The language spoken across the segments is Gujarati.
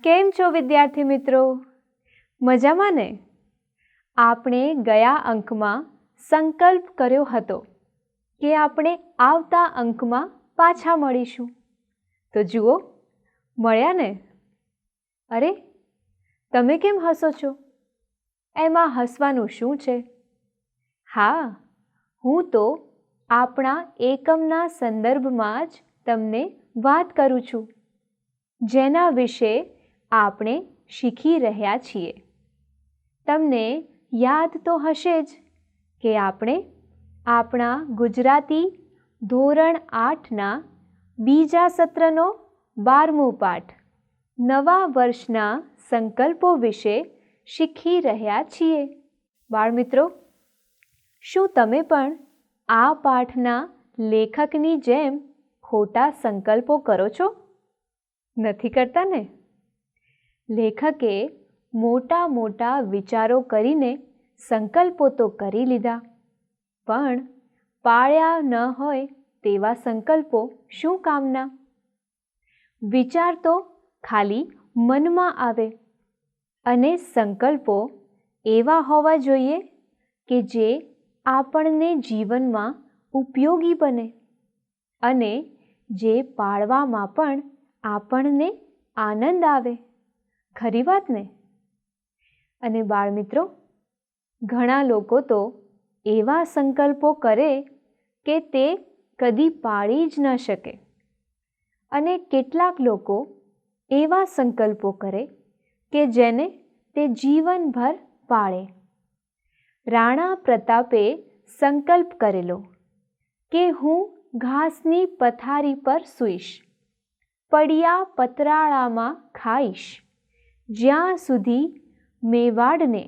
કેમ છો વિદ્યાર્થી મિત્રો? મજામાં ને? આપણે ગયા અંકમાં સંકલ્પ કર્યો હતો કે આપણે આવતા અંકમાં પાછા મળીશું. તો જુઓ, મળ્યા ને? અરે, તમે કેમ હસો છો? એમાં હસવાનું શું છે? હા, હું તો આપણા એકમના સંદર્ભમાં જ તમને વાત કરું છું, જેના વિશે આપણે શીખી રહ્યા છીએ. તમને યાદ તો હશે જ કે આપણે આપણા ગુજરાતી ધોરણ 8ના બીજા સત્રનો 12મો પાઠ નવા વર્ષના સંકલ્પો વિશે શીખી રહ્યા છીએ. બાળમિત્રો, શું તમે પણ આ પાઠના લેખકની જેમ ખોટા સંકલ્પો કરો છો? નથી કરતા ને? લેખકે મોટા મોટા વિચારો કરીને સંકલ્પો તો કરી લીધા, પણ પાળ્યા ન હોય તેવા સંકલ્પો શું કામના? વિચાર તો ખાલી મનમાં આવે, અને સંકલ્પો એવા હોવા જોઈએ કે જે આપણને જીવનમાં ઉપયોગી બને અને જે પાળવામાં પણ આપણને આનંદ આવે. ખરી વાત ને? અને બાળમિત્રો, ઘણા લોકો તો એવા સંકલ્પો કરે કે તે કદી પાળી જ ન શકે, અને કેટલાક લોકો એવા સંકલ્પો કરે કે જેને તે જીવનભર પાળે. રાણા પ્રતાપે સંકલ્પ કરેલો કે હું ઘાસની પથારી પર સૂઈશ, પડ્યા પતરાળામાં ખાઈશ, જ્યાં સુધી મેવાડને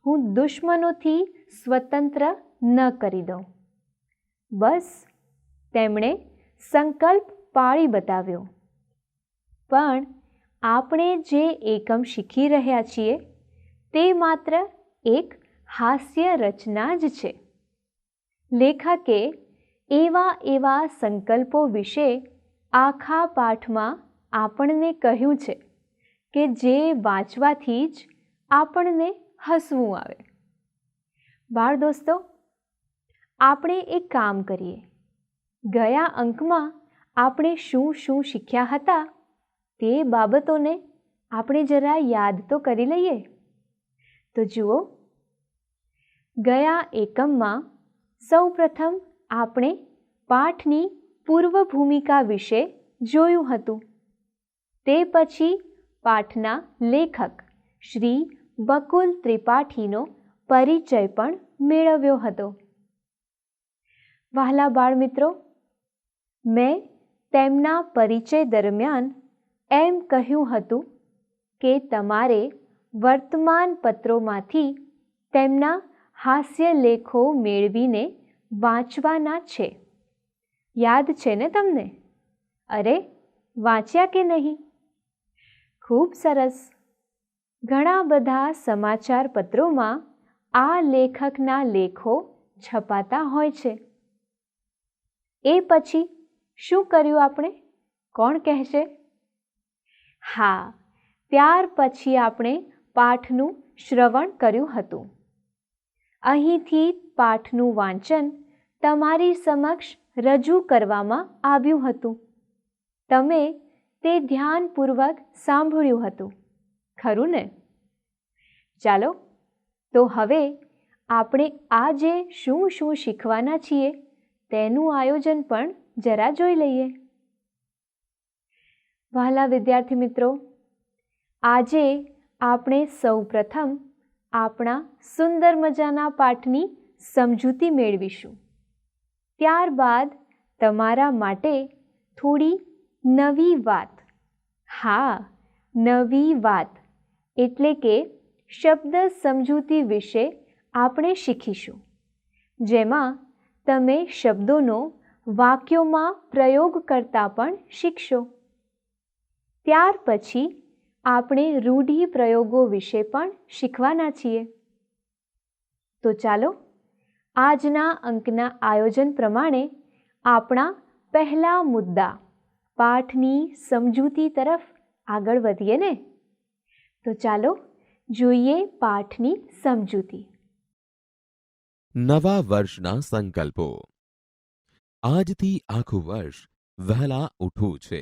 હું દુશ્મનોથી સ્વતંત્ર ન કરી દઉં. બસ, તેમણે સંકલ્પ પાળી બતાવ્યો. પણ આપણે જે એકમ શીખી રહ્યા છીએ તે માત્ર એક હાસ્ય રચના જ છે. લેખકે એવા સંકલ્પો વિશે આખા પાઠમાં આપણને કહ્યું છે કે જે વાંચવાથી જ આપણને હસવું આવે. બાળ દોસ્તો, આપણે એક કામ કરીએ. ગયા અંકમાં આપણે શું શું શીખ્યા હતા તે બાબતોને આપણે જરા યાદ તો કરી લઈએ. તો જુઓ, ગયા એકમમાં સૌપ્રથમ આપણે પાઠની પૂર્વ ભૂમિકા વિશે જોયું હતું. તે પછી પાઠના લેખક શ્રી બકુલ ત્રિપાઠીનો પરિચય પણ મેળવ્યો હતો. વહાલા બાળમિત્રો, મેં તેમના પરિચય દરમિયાન એમ કહ્યું હતું કે તમારે વર્તમાન પત્રોમાંથી તેમના હાસ્ય લેખો મેળવીને વાંચવાના છે. યાદ છે ને તમને? અરે, વાંચ્યા કે નહીં? ખૂબ સરસ. ઘણા બધા સમાચાર પત્રોમાં આ લેખકના લેખો છપાતા હોય છે. એ પછી શું કર્યું આપણે? કોણ કહેશે? હા, ત્યાર પછી આપણે પાઠનું શ્રવણ કર્યું હતું. અહીંથી પાઠનું વાંચન તમારી સમક્ષ રજૂ કરવામાં આવ્યું હતું. તમે તે ધ્યાનપૂર્વક સાંભળ્યું હતું, ખરું ને? ચાલો, તો હવે આપણે આજે શું શું શીખવાના છીએ તેનું આયોજન પણ જરા જોઈ લઈએ. વહાલા વિદ્યાર્થી મિત્રો, આજે આપણે સૌપ્રથમ આપણા સુંદર મજાના પાઠની સમજૂતી મેળવીશું. ત્યારબાદ તમારા માટે થોડી નવી વાત, હા, નવી વાત એટલે કે શબ્દ સમજૂતી વિશે આપણે શીખીશું, જેમાં તમે શબ્દોનો વાક્યોમાં પ્રયોગ કરતા પણ શીખશો. ત્યાર પછી આપણે રૂઢિપ્રયોગો વિશે પણ શીખવાના છીએ. તો ચાલો, આજના અંકના આયોજન પ્રમાણે આપણા પહેલા મુદ્દા પાઠની સમજૂતી તરફ આગળ વધીએ ને. તો ચાલો જોઈએ પાઠની સમજૂતી. નવા વર્ષના સંકલ્પો. આજથી આખું વર્ષ વહેલા ઉઠવું છે.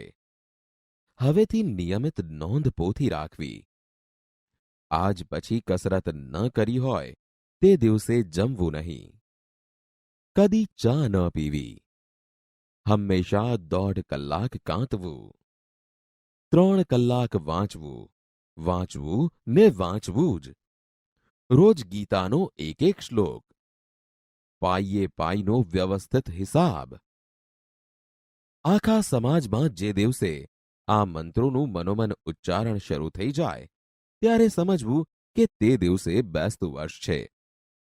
હવેથી નિયમિત નોંધ પોથી રાખવી. આજ પછી કસરત ન કરી હોય તે દિવસે જમવું નહીં. કદી ચા ન પીવી. હંમેશા 1.5 કલાક કાંતવું. 3 કલાક વાંચવું. વાંચવું ને વાંચવું જ. રોજ ગીતાનો એક શ્લોક. પાઈએ પાઈનો વ્યવસ્થિત હિસાબ. આખા સમાજમાં જે દિવસે આ મંત્રોનું મનોમન ઉચ્ચારણ શરૂ થઈ જાય ત્યારે સમજવું કે તે દિવસે બેસતું વર્ષ છે.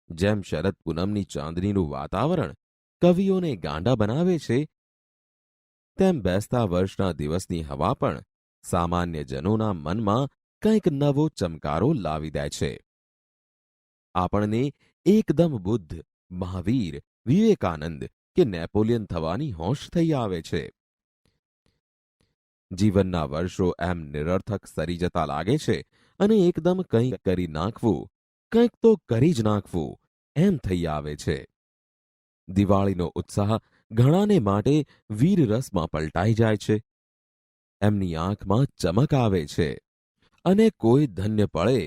જેમ શરદ પૂનમની ચાંદનીનું વાતાવરણ કવિઓને ગાંડા બનાવે છે, તેમ બેસતા વર્ષના દિવસની હવા પણ સામાન્ય જનોના મનમાં કંઈક નવો ચમકારો લાવી દે છે. આપણને એકદમ બુદ્ધ, મહાવીર, વિવેકાનંદ કે નેપોલિયન થવાની હોશ થઈ આવે છે. જીવનના વર્ષો એમ નિરર્થક સરી જતા લાગે છે અને એકદમ કંઈક કરી નાખવું, કંઈક તો કરી જ નાખવું એમ થઈ આવે છે. દિવાળીનો ઉત્સાહ ઘણાને માટે વીરરસમાં પલટાઈ જાય છે. એમની આંખમાં ચમક આવે છે અને કોઈ ધન્ય પળે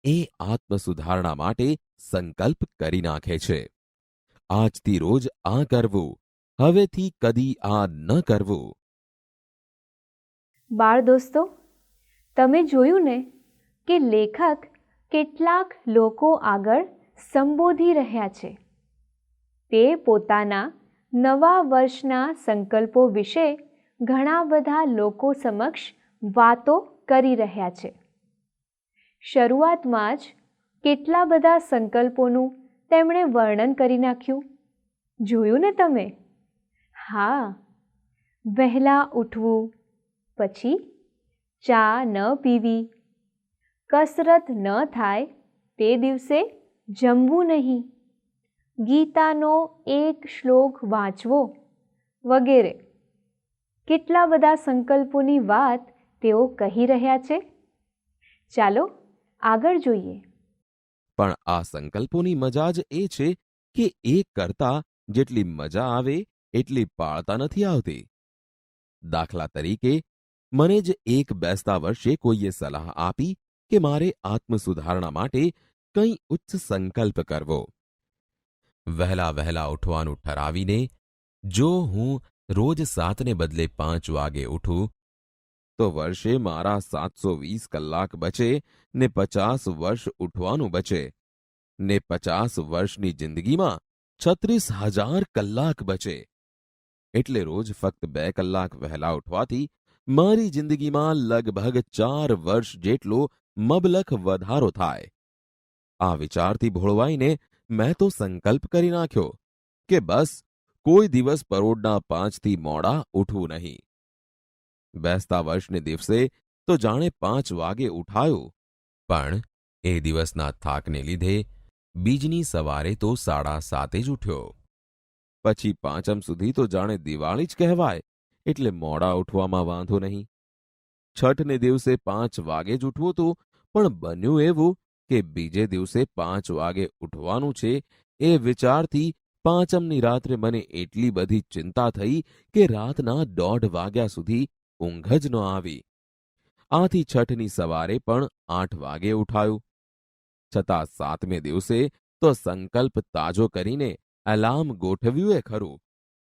એ આત્મસુધારણા માટે સંકલ્પ કરી નાખે છે. આજથી રોજ આ કરવું, હવેથી કદી આ ન કરવું. બાળ દોસ્તો, તમે જોયું ને કે લેખક કેટલાક લોકો આગળ સંબોધી રહ્યા છે. તે પોતાના નવા વર્ષના સંકલ્પો વિશે ઘણા બધા લોકો સમક્ષ વાતો કરી રહ્યા છે. શરૂઆતમાં જ કેટલા બધા સંકલ્પોનું તેમણે વર્ણન કરી નાખ્યું. જોયું ને તમે? હા, વહેલા ઉઠવું, પછી ચા ન પીવી, કસરત ન થાય તે દિવસે જમવું નહીં, ગીતાનો એક શ્લોક વાંચવો વગેરે. કેટલા બધા સંકલ્પોની વાત તેઓ કહી રહ્યા છે. ચાલો આગળ જોઈએ. પણ આ સંકલ્પોની મજા જ એ છે કે એ કરતા જેટલી મજા આવે એટલી પાળતા નથી આવતી. દાખલા તરીકે, મને જ એક બેસતા વર્ષે કોઈએ સલાહ આપી કે મારે આત્મસુધારણા માટે કંઈ ઉચ્ચ સંકલ્પ કરવો. વહેલા વહેલા ઉઠવાનું ઠરાવીને જો હું રોજ 7ને બદલે 5 વાગે ઉઠું તો વર્ષે મારા 720 કલાક બચે ને 50 વર્ષ ઉઠવાનું બચે ને 50 વર્ષની જિંદગીમાં 36,000 કલાક બચે. એટલે રોજ ફક્ત 2 કલાક વહેલા ઉઠવાથી મારી જિંદગીમાં લગભગ 4 વર્ષ જેટલો મબલખ વધારો થાય. આ વિચારથી ભોળવાઈને મેં તો સંકલ્પ કરી નાખ્યો કે બસ કોઈ દિવસ પરોઢના 5થી મોડા ઉઠવું નહીં. બેસતા વર્ષને દિવસે તો જાણે 5 વાગે ઉઠાયો, પણ એ દિવસના થાકને લીધે બીજની સવારે તો 7:30 જ ઉઠ્યો. પછી પાંચમ સુધી તો જાણે દિવાળી જ કહેવાય, એટલે મોડા ઉઠવામાં વાંધો નહીં. છઠને દિવસે 5 વાગે જ ઉઠવું હતું, પણ બન્યું એવું કે બીજે દિવસે 5 વાગે ઉઠવાનું છે એ વિચારથી પાંચમની રાત્રે મને એટલી બધી ચિંતા થઈ કે રાતના 1:30 વાગ્યા સુધી ઊંઘ જ ન આવી. આથી છઠની સવારે પણ 8 વાગે ઉઠાયું. છતાં 7મે દિવસે તો સંકલ્પ તાજો કરીને એલાર્મ ગોઠવ્યું એ ખરું,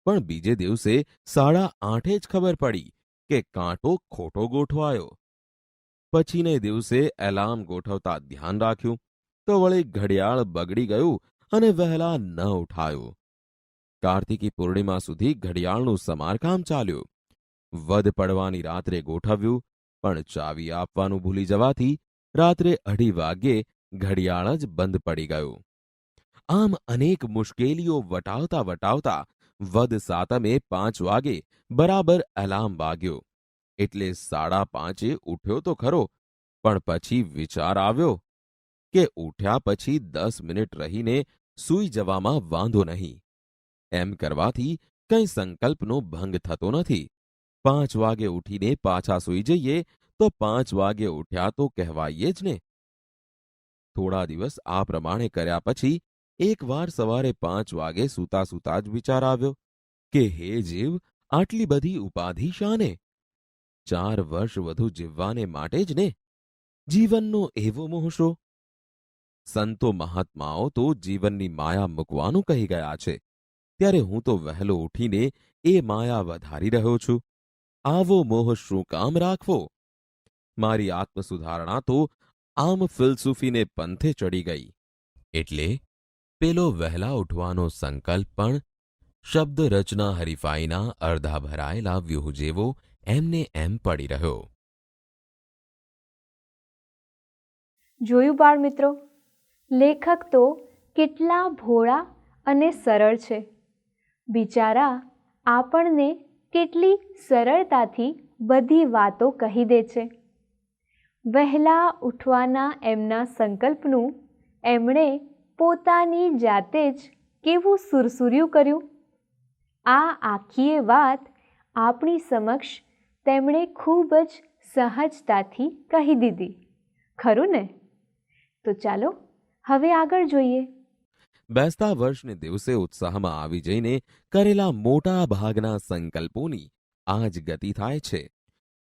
પણ બીજે દિવસે 8:30 જ ખબર પડી કે કાંટો ખોટો ગોઠવાયો. પછીને દિવસે એલાર્મ ગોઠવતા ધ્યાન રાખ્યું તો વળી ઘડિયાળ બગડી ગયું અને વહેલા ન ઉઠાયું. કાર્તિકી પૂર્ણિમા સુધી ઘડિયાળનું સમારકામ ચાલ્યું. વધ પડવાની રાત્રે ગોઠવ્યું, પણ ચાવી આપવાનું ભૂલી જવાથી રાત્રે 2:30 વાગ્યે ઘડિયાળ જ બંધ પડી ગયું. આમ અનેક મુશ્કેલીઓ વટાવતા વટાવતા વદ સાતમે 5 વાગે બરાબર એલાર્મ વાગ્યો. એટલે 5:30 ઉઠ્યો તો ખરો, પણ પછી વિચાર આવ્યો કે ઉઠ્યા પછી 10 મિનિટ રહીને સૂઈ જવામાં વાંધો નહીં. એમ કરવાથી કંઈ સંકલ્પનો ભંગ થતો નથી. 5 વાગે ઉઠીને પાછા સૂઈ જઈએ તો 5 વાગે ઉઠ્યા તો કહેવાય જ ને. થોડા દિવસ આ પ્રમાણે કર્યા પછી એકવાર સવારે 5 વાગે સૂતા સૂતા જ વિચાર આવ્યો કે હે જીવ, આટલી બધી ઉપાધિ શાને? 4 વર્ષ વધુ જીવવાને માટે જ ને? જીવનનો એવો મોહ શો? સંતો મહાત્માઓ તો જીવનની માયા મૂકવાનું કહી ગયા છે, ત્યારે હું તો વહેલો ઉઠીને એ માયા વધારી રહ્યો છું. આવો મોહ શું કામ રાખવો? મારી આત્મસુધારણા તો આમ ફિલસૂફીને પંથે ચડી ગઈ. એટલે પેલો વહેલા ઉઠવાનો સંકલ્પ પણ શબ્દ રચના હરીફાઈના અડધા ભરાયેલા વ્યૂહ જેવો એમને એમ પડી રહ્યો. જોયું બાળ મિત્રો, લેખક તો કેટલા ભોળા અને સરળ છે. બિચારા આપણને કેટલી સરળતાથી બધી વાતો કહી દે છે. વહેલા ઉઠવાના એમના સંકલ્પનું એમણે પોતાની જાતે જ કેવું સુરસુર્યું કર્યું. આ આખીએ વાત આપણી સમક્ષ તેમણે ખૂબ જ સહજતાથી કહી દીધી, ખરું ને? તો ચાલો હવે આગળ જોઈએ. બેસતા વર્ષને દિવસે ઉત્સાહમાં આવી જઈને કરેલા મોટા ભાગના સંકલ્પોની આ જ ગતિ થાય છે.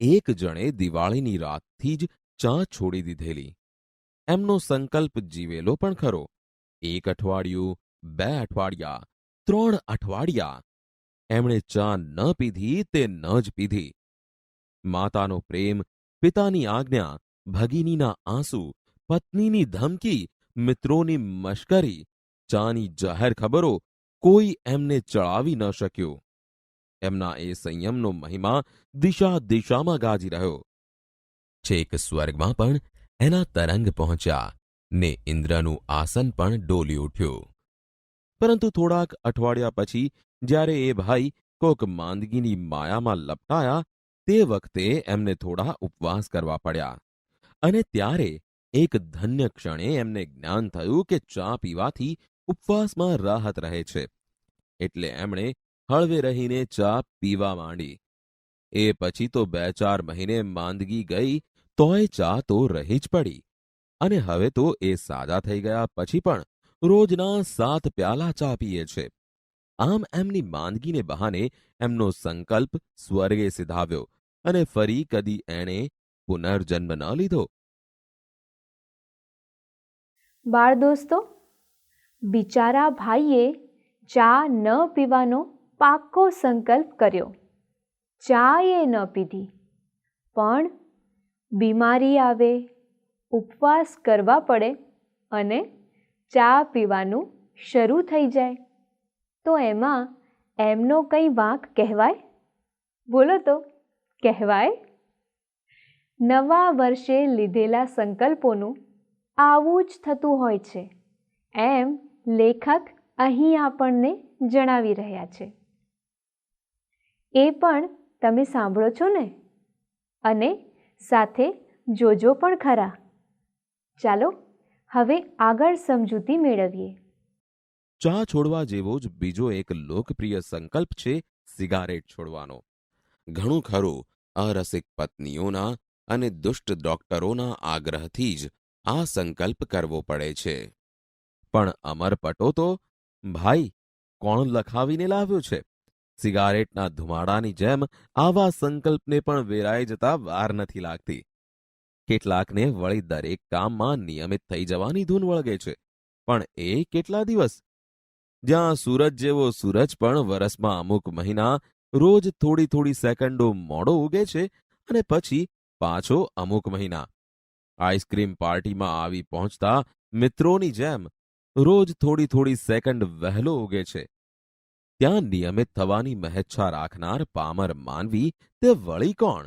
એક જણે દિવાળીની રાતથી જ ચા છોડી દીધેલી. એમનો સંકલ્પ જીવેલો પણ ખરો. 1 અઠવાડિયું, 2 અઠવાડિયા, 3 અઠવાડિયા એમણે ચા ન પીધી તે ન જ પીધી. માતાનો પ્રેમ, પિતાની આજ્ઞા, ભગિનીના આંસુ, પત્નીની ધમકી, મિત્રોની મશ્કરી, ચાની જાહેર ખબરો કોઈ એમને ચડાવી ન શક્યું. એમના એ સંયમનો મહિમા દિશા દિશામાં ગાજી રહ્યો. છેક સ્વર્ગમાં પણ એના તરંગ પહોંચ્યા ને ઇન્દ્રનું આસન પણ ડોલી ઉઠ્યું. પરંતુ થોડાક અઠવાડિયા પછી જ્યારે એ ભાઈ કોક માંદગીની માયામાં લપટાયા તે વખતે એમને થોડા ઉપવાસ કરવા પડ્યા. અને ત્યારે એક ધન્ય ક્ષણે એમને જ્ઞાન થયું કે ચા પીવાથી ઉપવાસમાં રાહત રહે છે. એટલે એમણે હળવે રહીને ચા પીવા માંડી. એ પછી તો 2-4 મહિને માંદગી ગઈ તોય ચા તો રહી જ પડી. અને હવે તો એ સાજા થઈ ગયા પછી પણ રોજના 7 પ્યાલા ચા પીએ છે. આમ એમની માંદગીને બહાને એમનો સંકલ્પ સ્વર્ગે સિધાવ્યો અને ફરી કદી એણે પુનર્જન્મ ન લીધો. બાળ દોસ્તો, બિચારા ભાઈએ ચા ન પીવાનો પાક્કો સંકલ્પ કર્યો. ચા એ ન પીધી, પણ બીમારી આવે, ઉપવાસ કરવા પડે અને ચા પીવાનું શરૂ થઈ જાય તો એમાં એમનો કંઈ વાંક કહેવાય? બોલો તો, કહેવાય? નવા વર્ષે લીધેલા સંકલ્પોનું આવું જ થતું હોય છે, એમ લેખક અહીં આપણને જણાવી રહ્યા છે. એ પણ તમે સાંભળો છો ને? અને સાથે જોજો પણ ખરા. ચાલો હવે આગળ સમજૂતી મેળવીએ. ચા છોડવા જેવો જ બીજો એક લોકપ્રિય સંકલ્પ છે સિગારેટ છોડવાનો. ઘણું ખરું અરસિક પત્નીઓના અને દુષ્ટ ડોક્ટરોના આગ્રહથી જ આ સંકલ્પ કરવો પડે છે. પણ અમરપટો તો ભાઈ કોણ લખાવીને લાવ્યો છે? સિગારેટના ધુમાડાની જેમ આવા સંકલ્પને પણ વેરાઈ જતા વાર નથી લાગતી. કેટલાકને વળી દરેક કામમાં નિયમિત થઈ જવાની ધૂન વળગે છે, પણ એ કેટલા દિવસ? જ્યાં સૂરજ જેવો સૂરજ પણ વરસમાં અમુક મહિના રોજ થોડી થોડી સેકન્ડો મોડો ઉગે છે અને પછી પાછો અમુક મહિના આઈસ્ક્રીમ પાર્ટીમાં આવી પહોંચતા મિત્રોની જેમ રોજ થોડી થોડી સેકન્ડ વહેલો ઉગે છે. ત્યાં નિયમિત થવાની મહેચ્છા રાખનાર પામર માનવી તે વળી કોણ?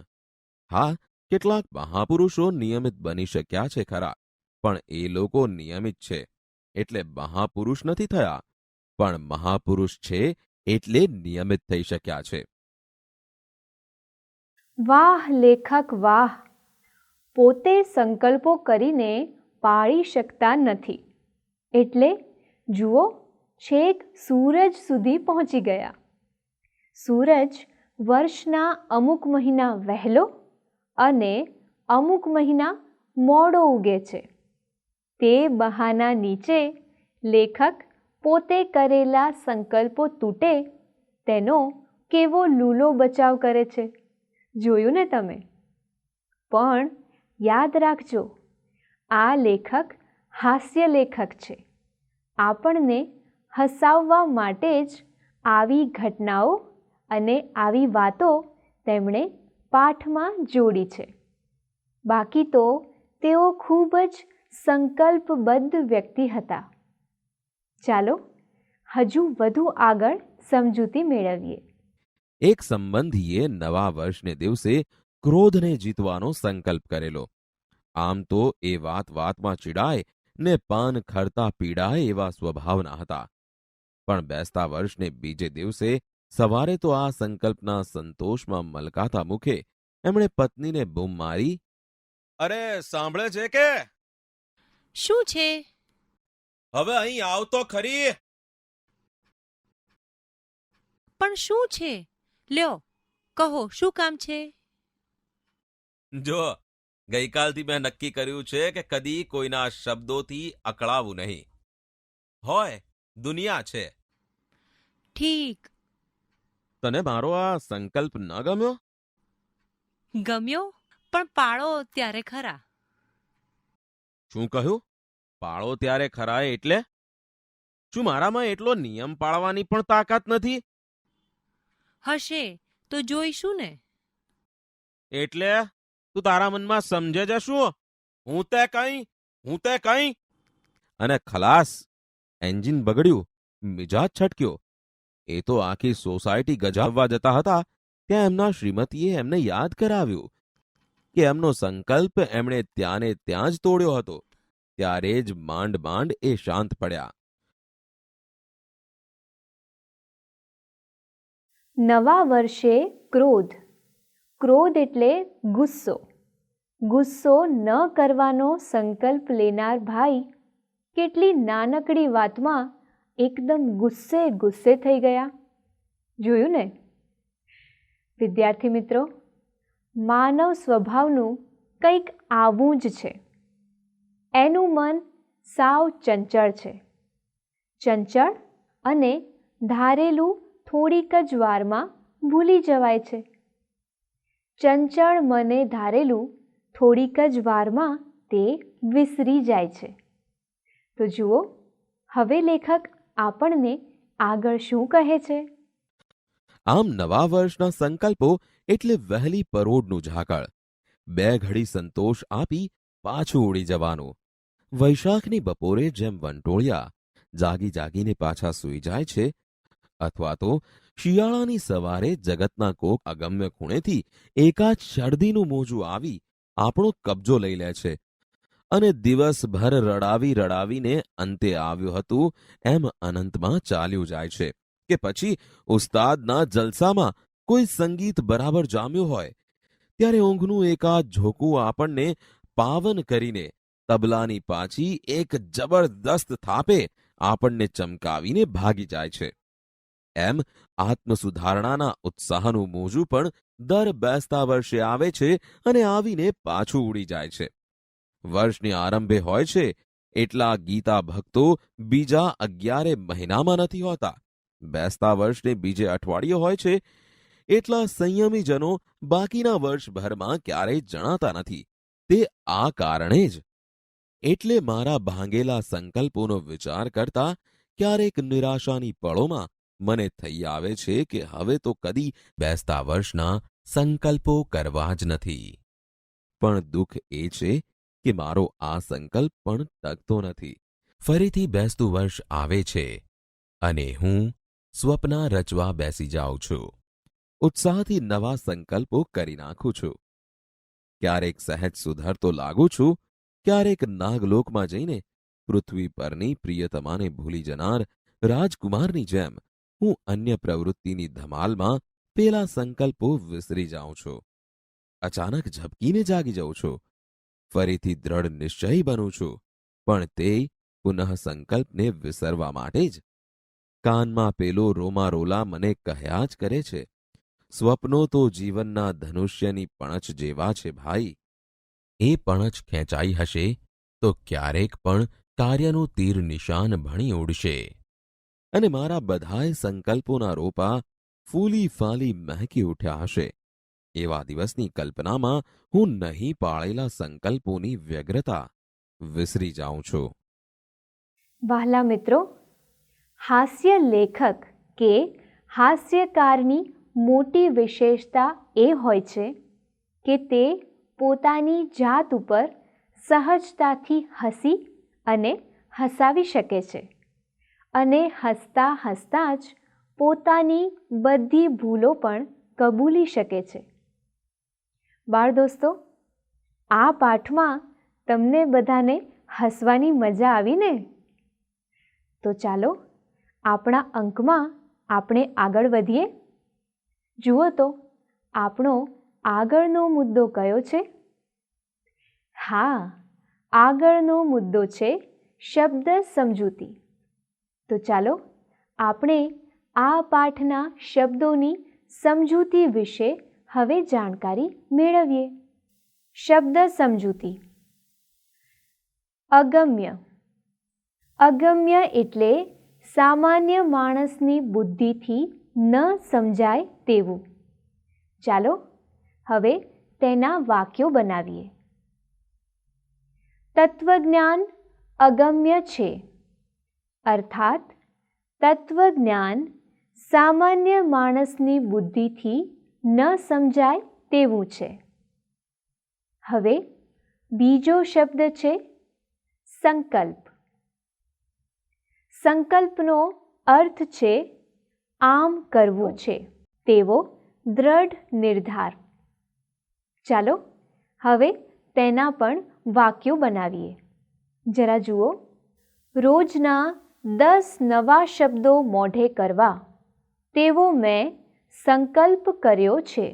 હા, કેટલાક મહાપુરુષો નિયમિત બની શક્યા છે ખરા, પણ એ લોકો નિયમિત છે એટલે મહાપુરુષ નથી થયા, પણ મહાપુરુષ છે એટલે નિયમિત થઈ શક્યા છે. વાહ લેખક વાહ! પોતે સંકલ્પો કરીને પાળી શકતા નથી એટલે જુઓ, છેક સૂરજ સુધી પહોંચી ગયા. સૂરજ વર્ષના અમુક મહિના વહેલો અને અમુક મહિના મોડો ઉગે છે. તે બહાના નીચે લેખક પોતે કરેલા સંકલ્પો તૂટે તેનો કેવો લૂલો બચાવ કરે છે, જોયું ને તમે? પણ યાદ રાખજો, આ લેખક હાસ્ય લેખક છે. આપણને હસાવવા માટે જ આવી ઘટનાઓ અને આવી વાતો તેમણે પાઠમાં જોડી છે. બાકી તો તેઓ ખૂબ જ સંકલ્પબદ્ધ વ્યક્તિ હતા. ચાલો હજુ વધુ આગળ સમજૂતી મેળવીએ. એક સંબંધીએ નવા વર્ષને દિવસે ક્રોધને જીતવાનો સંકલ્પ કરેલો. આમ તો એ વાતમાં ચીડાય ને પાન ખરતા પીડાય એવા સ્વભાવના હતા. પણ બેસતા વર્ષને બીજે દિવસે સવારે તો આ સંકલ્પના સંતોષમાં મલકાતા મુખે એમણે પત્નીને બૂમ મારી, "અરે સાંભળે છે કે? શું છે? હવે અહીં આવતો ખરી." પણ શું છે? લ્યો કહો, શું કામ છે? જો, ગઈકાલથી મેં નક્કી કર્યું છે કે કદી કોઈના શબ્દોથી અકળાવું નહીં. હોય દુનિયા છે. ઠીક. તને મારો આ સંકલ્પ ન ગમ્યો? ગમ્યો, પણ પાળો ત્યારે ખરા. શું કહ્યું? પાળો ત્યારે ખરાય એટલે? શું મારામાં એટલો નિયમ પાળવાની પણ તાકાત નથી? હશે તો જોઈશું ને. એટલે તું તારા મનમાં સમજે છે શું? હું તે કઈ અને ખલાસ. એન્જિન બગડ્યું, મિજાજ છટક્યો. એ તો આખી સોસાયટી ગજાવવા જતા હતા ત્યાં એમના શ્રીમતીએ એમને યાદ કરાવ્યું કે એમનો સંકલ્પ એમણે ત્યાંને ત્યાં જ તોડ્યો હતો. ત્યારે જ માંડ એ શાંત પડ્યા. નવા વર્ષે ક્રોધ. ક્રોધ એટલે ગુસ્સો. ગુસ્સો ન કરવાનો સંકલ્પ લેનાર ભાઈ કેટલી નાનકડી વાતમાં એકદમ ગુસ્સે થઈ ગયા, જોયું ને? વિદ્યાર્થી મિત્રો, માનવ સ્વભાવનું કંઈક આવું જ છે. એનું મન સાવ ચંચળ છે. ચંચળ અને ધારેલું થોડીક જ વારમાં ભૂલી જવાય છે. ચંચળ મને ધારેલું થોડીક જ વારમાં તે વિસરી જાય છે. તો જુઓ, હવે લેખક આપણને આગળ શું કહે છે? આમ નવા વર્ષના સંકલ્પો એટલે વહેલી પરોઢનું ઝાકળ. 2 ઘડી સંતોષ આપી પાછું ઉડી જવાનું. વૈશાખની બપોરે જેમ વંટોળિયા જાગીને પાછા સૂઈ જાય છે, અથવા તો શિયાળાની સવારે જગતના કોક અગમ્ય ખૂણેથી એકાદ શરદીનું મોજું આવી આપણો કબજો લઈ લે છે અને દિવસભર રડાવીને અંતે આવ્યું હતું એમ અનંતમાં ચાલ્યું જાય છે. કે પછી ઉસ્તાદના જલસામાં કોઈ સંગીત બરાબર જામ્યું હોય ત્યારે ઊંઘનું એકાદ ઝોકું આપણને પાવન કરીને તબલાની પાછી એક જબરદસ્ત થાપે આપણને ચમકાવીને ભાગી જાય છે. એમ આત્મસુધારણાના ઉત્સાહનું મોજું પણ દર બેસતા વર્ષે આવે છે અને આવીને પાછું ઉડી જાય છે. વર્ષની આરંભે હોય છે એટલા ગીતા ભક્તો બીજા 11 મહિનામાં નથી હોતા. બેસતા વર્ષને બીજે અઠવાડિયે હોય છે એટલા સંયમીજનો બાકીના વર્ષભરમાં ક્યારેય જણાતા નથી. તે આ કારણે જ. એટલે મારા ભાંગેલા સંકલ્પોનો વિચાર કરતા ક્યારેક નિરાશાની પળોમાં મને થઈ આવે છે કે હવે તો કદી બેસતા વર્ષના સંકલ્પો કરવા જ નથી. પણ દુઃખ એ છે કે મારો આ સંકલ્પ પણ ટકતો નથી. ફરીથી બેસતું વર્ષ આવે છે અને હું સ્વપ્ના રચવા બેસી જાઉં છું. ઉત્સાહથી નવા સંકલ્પો કરી નાખું છું. ક્યારેક સહેજ સુધરતો લાગુ છું, ક્યારેક નાગલોકમાં જઈને પૃથ્વી પરની પ્રિયતમાને ભૂલી જનાર રાજકુમારની જેમ હું અન્ય પ્રવૃત્તિની ધમાલમાં પેલા સંકલ્પો વિસરી જાઉં છું. અચાનક ઝબકીને જાગી જાઉં છું. ફરીથી દ્રઢ નિશ્ચયી બનું છું, પણ તે પુનઃ સંકલ્પને વિસરવા માટે જ. કાનમાં પેલો રોમારોલા મને કહ્યા જ કરે છે, સ્વપ્નો તો જીવનના ધનુષ્યની પણછ જેવા છે ભાઈ. એ પણછ ખેંચાઈ હશે તો ક્યારેક પણ કાર્યનું તીર નિશાન ભણી ઉડશે અને મારા બધાય સંકલ્પોના રોપા ફૂલી ફાલી મહેકી ઉઠ્યા હશે. એવા દિવસની કલ્પનામાં હું નહીં પાળેલા સંકલ્પોની વ્યગ્રતા વિસરી જાઉં છું. વહાલા મિત્રો, હાસ્ય લેખક કે હાસ્યકારની મોટી વિશેષતા એ હોય છે કે તે પોતાની જાત ઉપર સહજતાથી હસી અને હસાવી શકે છે અને હસતા હસતા જ પોતાની બધી ભૂલો પણ કબૂલી શકે છે. બાળ દોસ્તો, આ પાઠમાં તમને બધાને હસવાની મજા આવી ને? તો ચાલો આપણા અંકમાં આપણે આગળ વધીએ. જુઓ તો આપણો આગળનો મુદ્દો કયો છે? હા, આગળનો મુદ્દો છે શબ્દ સમજૂતી. તો ચાલો આપણે આ પાઠના શબ્દોની સમજૂતી વિશે હવે જાણકારી મેળવીએ. શબ્દ સમજૂતી. અગમ્ય. અગમ્ય એટલે સામાન્ય માણસની બુદ્ધિથી ન સમજાય તેવું. ચાલો હવે તેના વાક્યો બનાવીએ. તત્વજ્ઞાન અગમ્ય છે, અર્થાત તત્વજ્ઞાન સામાન્ય માણસની બુદ્ધિથી ન સમજાય તેવું છે. હવે બીજો શબ્દ છે સંકલ્પ. સંકલ્પનો અર્થ છે આમ કરવું છે તેવો દ્રઢ નિર્ધાર. ચાલો હવે તેના પણ વાક્યો બનાવીએ. જરા જુઓ. રોજના 10 નવા શબ્દો મોઢે કરવા તેવો મેં સંકલ્પ કર્યો છે.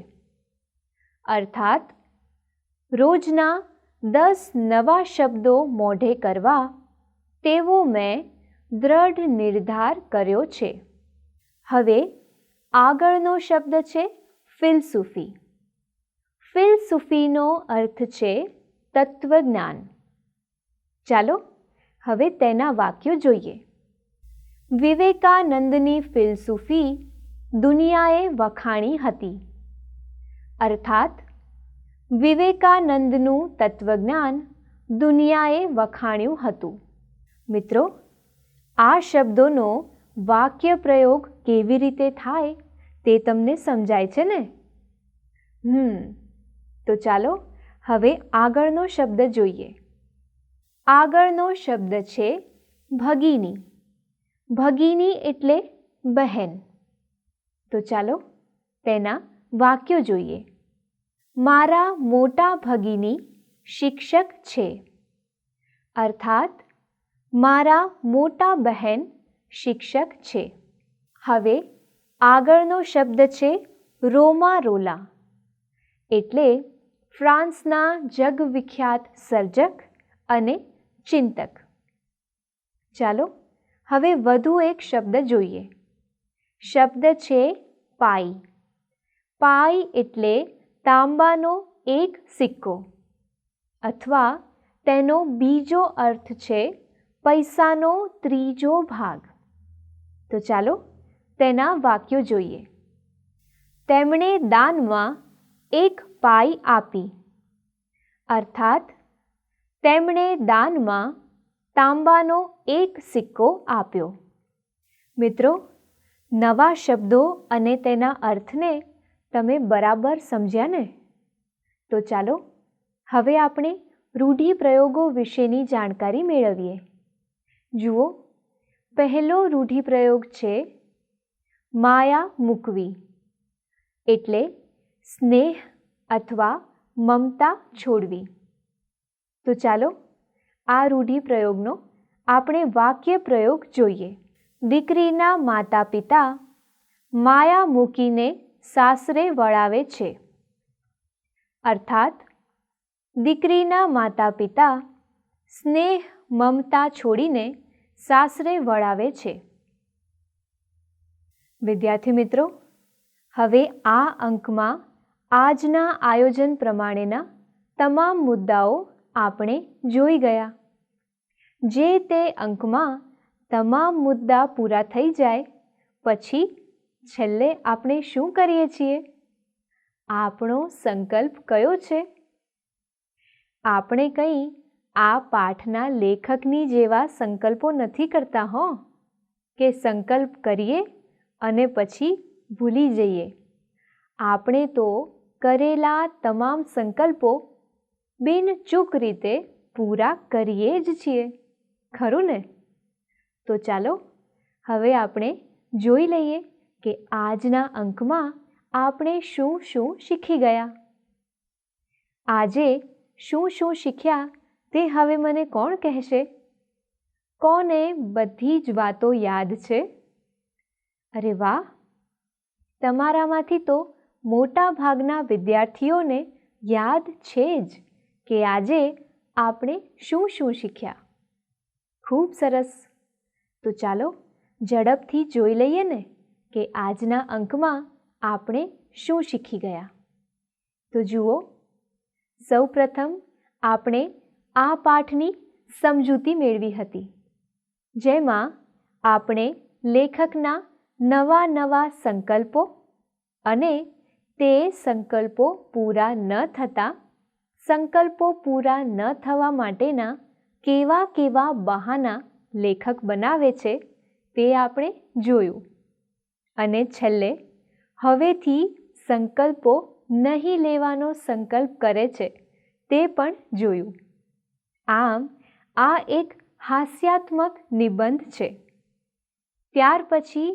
અર્થાત રોજના 10 નવા શબ્દો મોઢે કરવા તેવો મેં દ્રઢ નિર્ધાર કર્યો છે. હવે આગળનો શબ્દ છે ફિલસૂફી. ફિલસૂફીનો અર્થ છે તત્વજ્ઞાન. ચાલો હવે તેના વાક્યો જોઈએ. વિવેકાનંદની ફિલસૂફી દુનિયાએ વખાણી હતી. અર્થાત વિવેકાનંદનું તત્વજ્ઞાન દુનિયાએ વખાણ્યું હતું. મિત્રો, આ શબ્દોનો વાક્ય પ્રયોગ કેવી રીતે થાય તે તમને સમજાય છે ને? તો ચાલો હવે આગળનો શબ્દ જોઈએ. આગળનો શબ્દ છે ભગિની. ભગિની એટલે બહેન. તો ચાલો તેના વાક્યો જોઈએ. મારા મોટા ભગિની શિક્ષક છે. અર્થાત મારા મોટા બહેન શિક્ષક છે. હવે આગળનો શબ્દ છે રોમારોલા, એટલે ફ્રાન્સના જગવિખ્યાત સર્જક અને ચિંતક. ચાલો હવે વધુ એક શબ્દ જોઈએ. શબ્દ છે પાઈ. પાઈ એટલે તાંબાનો એક સિક્કો, અથવા તેનો બીજો અર્થ છે પૈસાનો ત્રીજો ભાગ. તો ચાલો તેના વાક્યો જોઈએ. તેમણે દાનમાં એક પાઈ આપી. અર્થાત તેમણે દાનમાં તાંબાનો એક સિક્કો આપ્યો. મિત્રો, નવા શબ્દો અને તેના અર્થને તમે બરાબર સમજ્યા ને? તો ચાલો હવે આપણે રૂઢિપ્રયોગો વિશેની જાણકારી મેળવીએ. જુઓ, પહેલો રૂઢિપ્રયોગ છે માયા મૂકવી, એટલે સ્નેહ અથવા મમતા છોડવી. તો ચાલો આ રૂઢિપ્રયોગનો આપણે વાક્ય પ્રયોગ જોઈએ. દીકરીના માતા પિતા માયા મૂકીને સાસરે વળાવે છે. અર્થાત દીકરીના માતા પિતા સ્નેહ મમતા છોડીને સાસરે વળાવે છે. વિદ્યાર્થી મિત્રો, હવે આ અંકમાં આજના આયોજન પ્રમાણેના તમામ મુદ્દાઓ આપણે જોઈ ગયા. જે તે અંકમાં તમામ મુદ્દા પૂરા થઈ જાય પછી છેલ્લે આપણે શું કરીએ છીએ? આપણો સંકલ્પ કયો છે? આપણે કંઈ આ પાઠના લેખકની જેવા સંકલ્પો નથી કરતા હો કે સંકલ્પ કરીએ અને પછી ભૂલી જઈએ. આપણે તો કરેલા તમામ સંકલ્પો બિનચૂક રીતે પૂરા કરીએ જ છીએ, ખરું ને? તો ચાલો હવે આપણે જોઈ લઈએ કે આજના અંકમાં આપણે શું શું શીખી ગયા. આજે શું શું શીખ્યા તે હવે મને કોણ કહેશે? કોને બધી જ વાતો યાદ છે? અરે વાહ! તમારામાંથી તો મોટા ભાગના વિદ્યાર્થીઓને યાદ છે જ કે આજે આપણે શું શું શીખ્યા. ખૂબ સરસ. તો ચાલો ઝડપથી જોઈ લઈએ ને કે આજના અંકમાં આપણે શું શીખી ગયા. તો જુઓ, સૌપ્રથમ આપણે આ પાઠની સમજૂતી મેળવી હતી, જેમાં આપણે લેખકના નવા નવા સંકલ્પો અને તે સંકલ્પો પૂરા ન થતાં સંકલ્પો પૂરા ન થવા માટેના કેવા કેવા બહાના લેખક બનાવે છે તે આપણે જોયું. અને છેલ્લે હવેથી સંકલ્પો નહીં લેવાનો સંકલ્પ કરે છે તે પણ જોયું. આમ આ એક હાસ્યાત્મક નિબંધ છે. ત્યાર પછી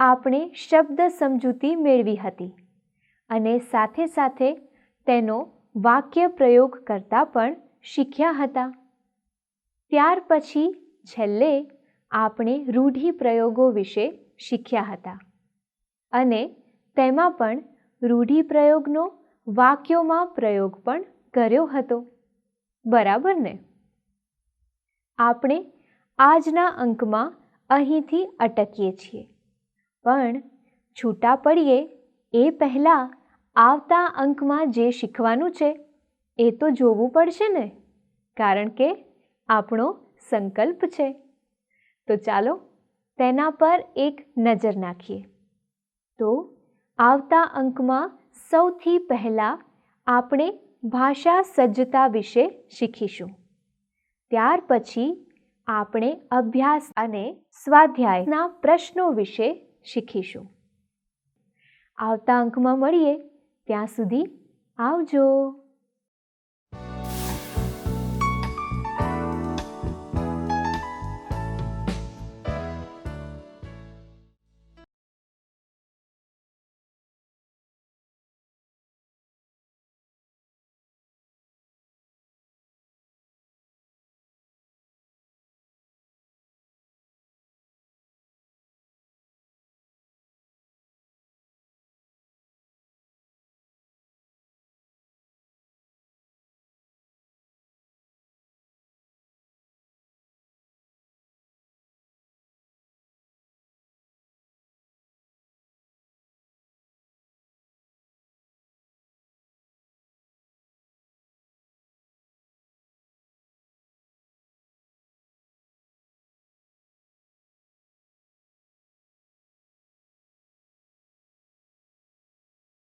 આપણે શબ્દ સમજૂતી મેળવી હતી અને સાથે સાથે તેનો વાક્ય પ્રયોગ કરતા પણ શીખ્યા હતા. ત્યાર પછી છેલ્લે આપણે રૂઢિપ્રયોગો વિશે શીખ્યા હતા અને તેમાં પણ રૂઢિપ્રયોગનો વાક્યોમાં પ્રયોગ પણ કર્યો હતો. બરાબર ને? આપણે આજના અંકમાં અહીંથી અટકીએ છીએ, પણ છૂટા પડીએ એ પહેલાં આવતા અંકમાં જે શીખવાનું છે એ તો જોવું પડશે ને, કારણ કે આપણો સંકલ્પ છે. તો ચાલો તેના પર એક નજર નાખીએ. તો આવતા અંકમાં સૌથી પહેલાં આપણે ભાષા સજ્જતા વિશે શીખીશું. ત્યાર પછી આપણે અભ્યાસ અને સ્વાધ્યાયના પ્રશ્નો વિશે શીખીશું. આવતા અંકમાં મળીએ, ત્યાં સુધી આવજો.